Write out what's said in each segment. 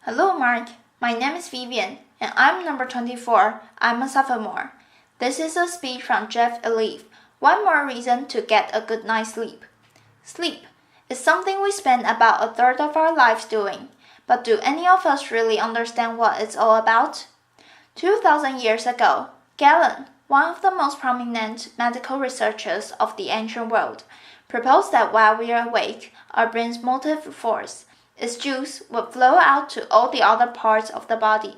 Hello, Mark. My name is Vivian, and I'm number 24. I'm a sophomore. This is a speech from Jeff Iliff. One more reason to get a good night's sleep. Sleep is something we spend about a third of our lives doing. But do any of us really understand what it's all about? 2,000 years ago, Galen, one of the most prominent medical researchers of the ancient world, proposed that while we are awake, our brain's motive force, its juice, would flow out to all the other parts of the body,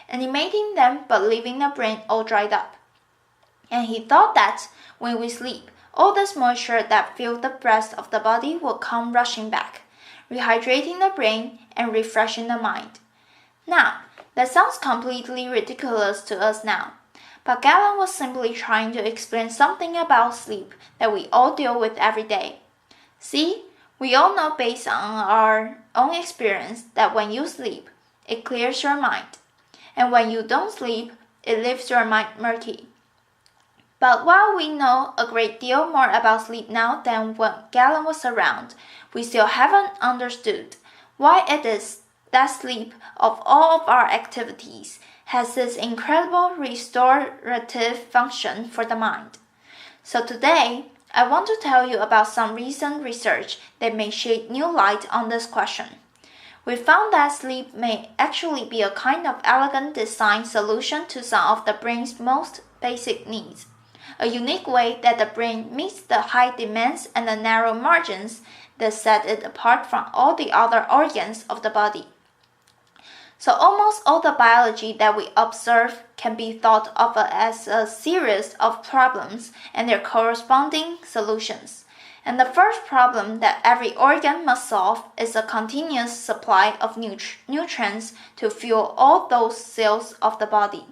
animating them but leaving the brain all dried up. And he thought that when we sleep, all this moisture that filled the breast of the body will come rushing back, rehydrating the brain and refreshing the mind. Now, that sounds completely ridiculous to us now, but Galen was simply trying to explain something about sleep that we all deal with every day. See, we all know based on our own experience that when you sleep, it clears your mind, and when you don't sleep, it leaves your mind murky. But while we know a great deal more about sleep now than when Galen was around, we still haven't understood why it is that sleep, of all of our activities, has this incredible restorative function for the mind. So today, I want to tell you about some recent research that may shed new light on this question. We found that sleep may actually be a kind of elegant design solution to some of the brain's most basic needs, a unique way that the brain meets the high demands and the narrow margins that set it apart from all the other organs of the body. So almost all the biology that we observe can be thought of as a series of problems and their corresponding solutions. And the first problem that every organ must solve is a continuous supply of nutrients to fuel all those cells of the body.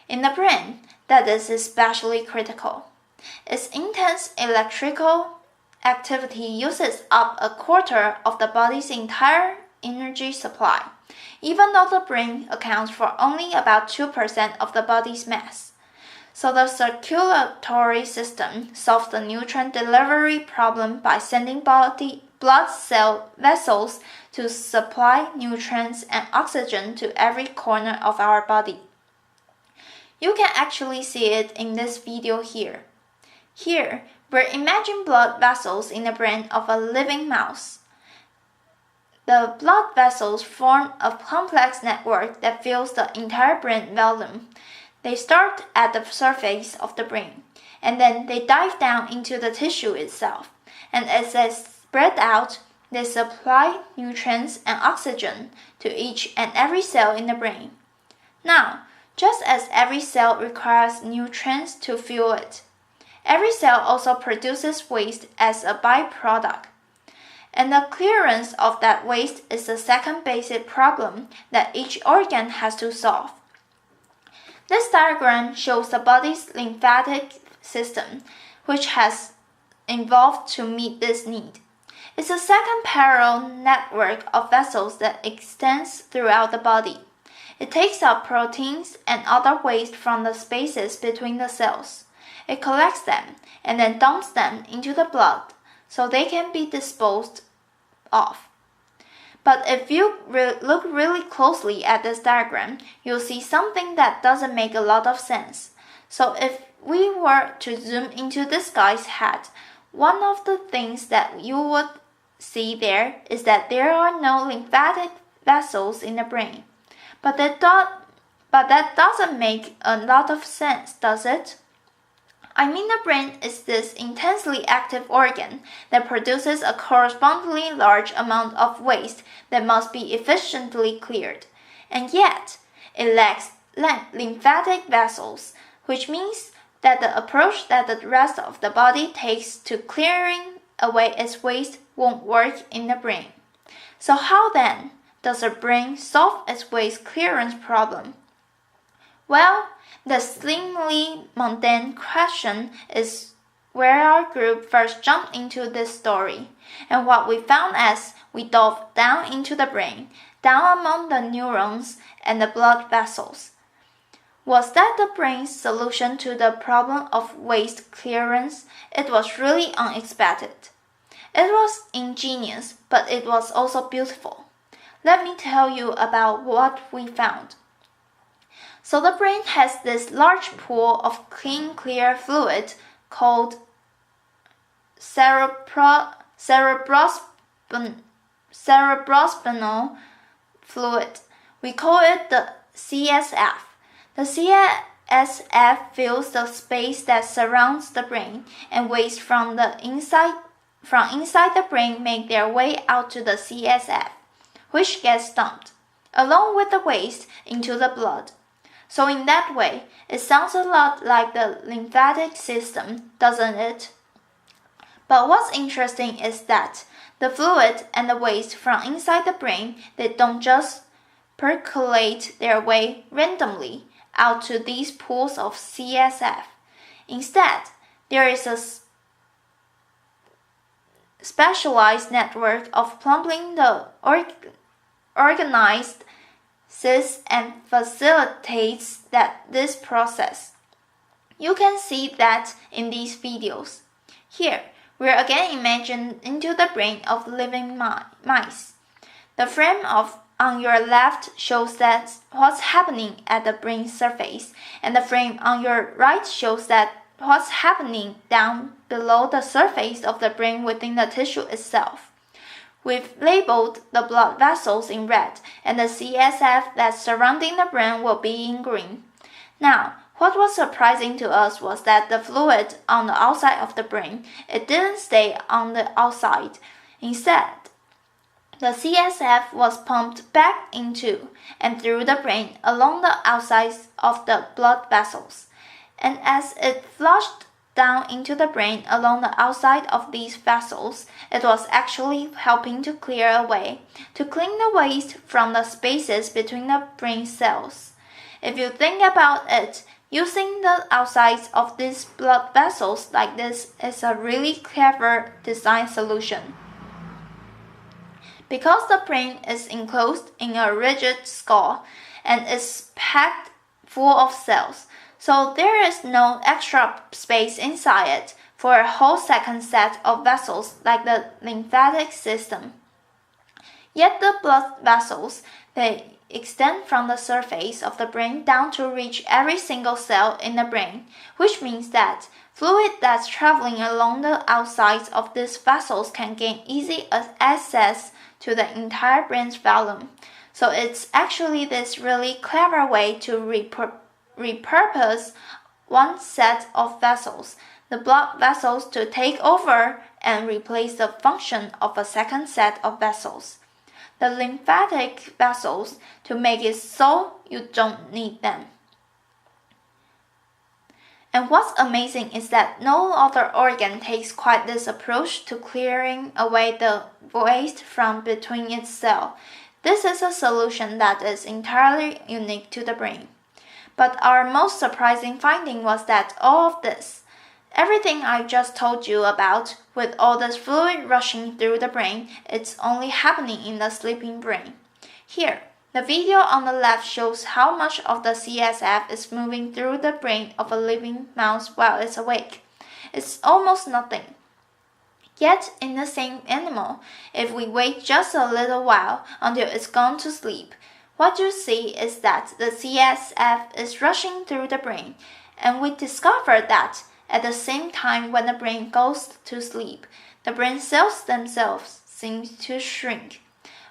In the brain, that is especially critical. Its intense electrical activity uses up a quarter of the body's entire energy supply, even though the brain accounts for only about 2% of the body's mass. So the circulatory system solves the nutrient delivery problem by sending blood cell vessels to supply nutrients and oxygen to every corner of our body. You can actually see it in this video here. Here, we're imagining blood vessels in the brain of a living mouse. The blood vessels form a complex network that fills the entire brain volume. They start at the surface of the brain, and then they dive down into the tissue itself. And as they spread out, they supply nutrients and oxygen to each and every cell in the brain. Now, just as every cell requires nutrients to fuel it, every cell also produces waste as a byproduct. And the clearance of that waste is the second basic problem that each organ has to solve. This diagram shows the body's lymphatic system, which has evolved to meet this need. It's a second parallel network of vessels that extends throughout the body. It takes up proteins and other waste from the spaces between the cells. It collects them and then dumps them into the blood so they can be disposed of. But if you look really closely at this diagram, you'll see something that doesn't make a lot of sense. So if we were to zoom into this guy's head, one of the things that you would see there is that there are no lymphatic vessels in the brain. But that doesn't make a lot of sense, does it? I mean, the brain is this intensely active organ that produces a correspondingly large amount of waste that must be efficiently cleared. And yet, it lacks lymphatic vessels, which means that the approach that the rest of the body takes to clearing away its waste won't work in the brain. So how then does the brain solve its waste clearance problem? Well, the seemingly mundane question is where our group first jumped into this story, and what we found as we dove down into the brain, down among the neurons and the blood vessels, was that the brain's solution to the problem of waste clearance. It was really unexpected. It was ingenious, but it was also beautiful. Let me tell you about what we found. So the brain has this large pool of clean, clear fluid called cerebrospinal fluid. We call it the CSF. The CSF fills the space that surrounds the brain, and waste from inside the brain make their way out to the CSF, which gets dumped, along with the waste, into the blood. So in that way, it sounds a lot like the lymphatic system, doesn't it? But what's interesting is that the fluid and the waste from inside the brain, they don't just percolate their way randomly out to these pools of CSF. Instead, there is a specialized network of plumbing the organized and facilitates this process. You can see that in these videos. Here, we're again imagined into the brain of living mice. The frame on your left shows that what's happening at the brain surface, and the frame on your right shows that what's happening down below the surface of the brain within the tissue itself. We've labeled the blood vessels in red, and the CSF that's surrounding the brain will be in green. Now, what was surprising to us was that the fluid on the outside of the brain, it didn't stay on the outside. Instead, the CSF was pumped back into and through the brain along the outsides of the blood vessels. And as it flushed down into the brain along the outside of these vessels, it was actually helping to clear away, to clean the waste from the spaces between the brain cells. If you think about it, using the outsides of these blood vessels like this is a really clever design solution. Because the brain is enclosed in a rigid skull and is packed full of cells, so there is no extra space inside it for a whole second set of vessels like the lymphatic system. Yet the blood vessels, they extend from the surface of the brain down to reach every single cell in the brain, which means that fluid that's traveling along the outsides of these vessels can gain easy access to the entire brain's volume. So it's actually this really clever way to repurpose one set of vessels, the blood vessels, to take over and replace the function of a second set of vessels, the lymphatic vessels, to make it so you don't need them. And what's amazing is that no other organ takes quite this approach to clearing away the waste from between its cells. This is a solution that is entirely unique to the brain. But our most surprising finding was that all of this, everything I just told you about, with all this fluid rushing through the brain, it's only happening in the sleeping brain. Here, the video on the left shows how much of the CSF is moving through the brain of a living mouse while it's awake. It's almost nothing. Yet, in the same animal, if we wait just a little while until it's gone to sleep, what you see is that the CSF is rushing through the brain, and we discovered that at the same time when the brain goes to sleep, the brain cells themselves seem to shrink,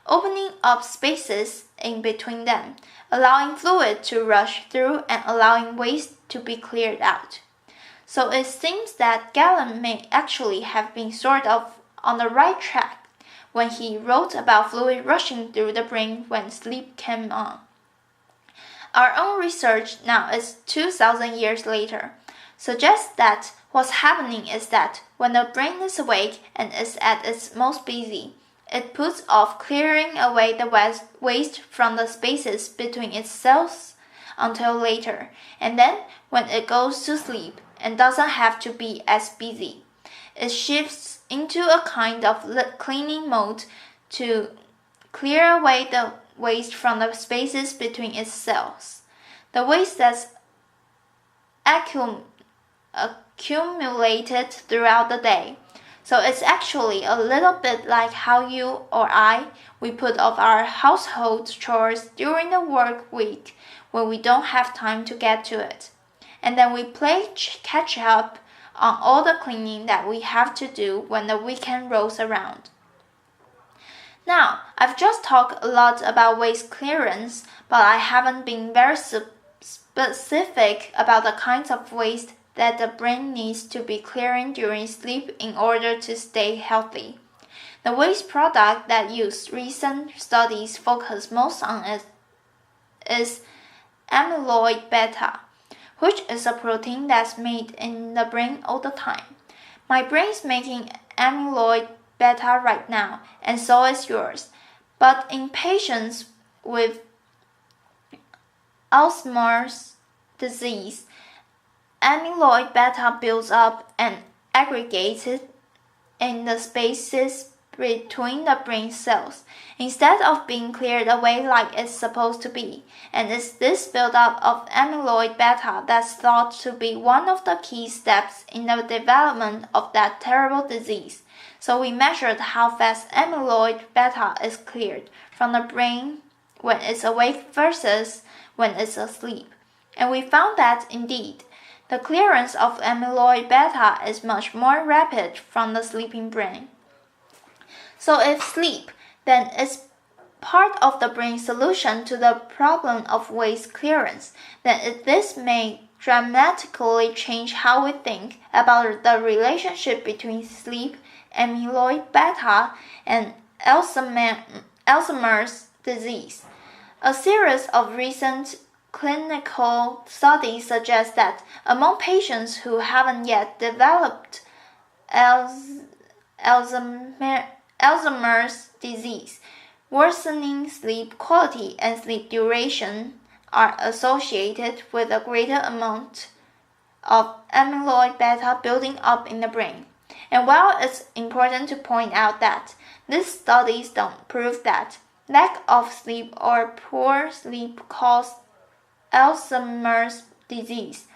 opening up spaces in between them, allowing fluid to rush through and allowing waste to be cleared out. So it seems that Galen may actually have been sort of on the right track when he wrote about fluid rushing through the brain when sleep came on. Our own research now is 2,000 years later suggests that what's happening is that when the brain is awake and is at its most busy, it puts off clearing away the waste from the spaces between its cells until later, and then when it goes to sleep and doesn't have to be as busy, it shifts into a kind of cleaning mode to clear away the waste from the spaces between its cells. The waste that's accumulated throughout the day. So it's actually a little bit like how you or we put off our household chores during the work week when we don't have time to get to it. And then we play catch up on all the cleaning that we have to do when the weekend rolls around. Now, I've just talked a lot about waste clearance, but I haven't been very specific about the kinds of waste that the brain needs to be clearing during sleep in order to stay healthy. The waste product that recent studies focus most on is amyloid beta, which is a protein that's made in the brain all the time. My brain's making amyloid beta right now, and so is yours. But in patients with Alzheimer's disease, amyloid beta builds up and aggregates in the spaces between the brain cells, instead of being cleared away like it's supposed to be. And it's this buildup of amyloid beta that's thought to be one of the key steps in the development of that terrible disease. So we measured how fast amyloid beta is cleared from the brain when it's awake versus when it's asleep. And we found that, indeed, the clearance of amyloid beta is much more rapid from the sleeping brain. So if sleep, then it's part of the brain's solution to the problem of waste clearance, then this may dramatically change how we think about the relationship between sleep, amyloid beta, and Alzheimer's disease. A series of recent clinical studies suggest that among patients who haven't yet developed Alzheimer's disease, worsening sleep quality and sleep duration are associated with a greater amount of amyloid beta building up in the brain. And while it's important to point out that these studies don't prove that lack of sleep or poor sleep cause Alzheimer's disease,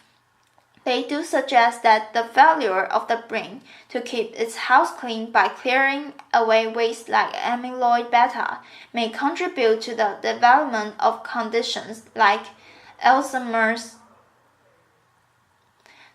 they do suggest that the failure of the brain to keep its house clean by clearing away waste like amyloid beta may contribute to the development of conditions like Alzheimer's.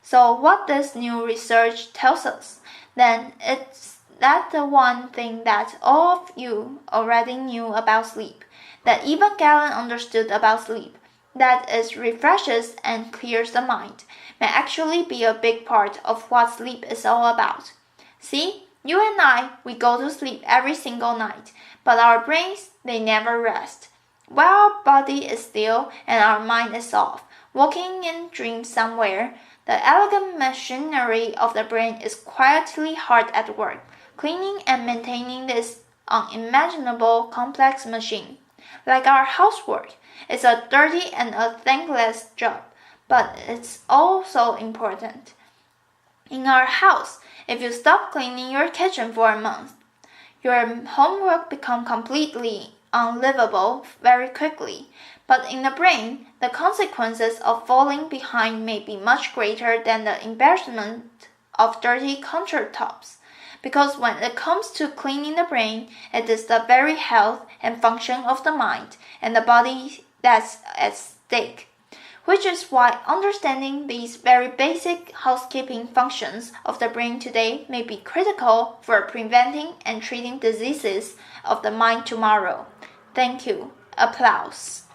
So what this new research tells us, then it's that the one thing that all of you already knew about sleep, that even Galen understood about sleep, that it refreshes and clears the mind, may actually be a big part of what sleep is all about. See, you and we go to sleep every single night, but our brains, they never rest. While our body is still and our mind is off, walking in dreams somewhere, the elegant machinery of the brain is quietly hard at work, cleaning and maintaining this unimaginable complex machine. Like our housework, it's a dirty and a thankless job, but it's also important. In our house, if you stop cleaning your kitchen for a month, your homework becomes completely unlivable very quickly. But in the brain, the consequences of falling behind may be much greater than the embarrassment of dirty countertops. Because when it comes to cleaning the brain, it is the very health and function of the mind and the body that's at stake. Which is why understanding these very basic housekeeping functions of the brain today may be critical for preventing and treating diseases of the mind tomorrow. Thank you. Applause.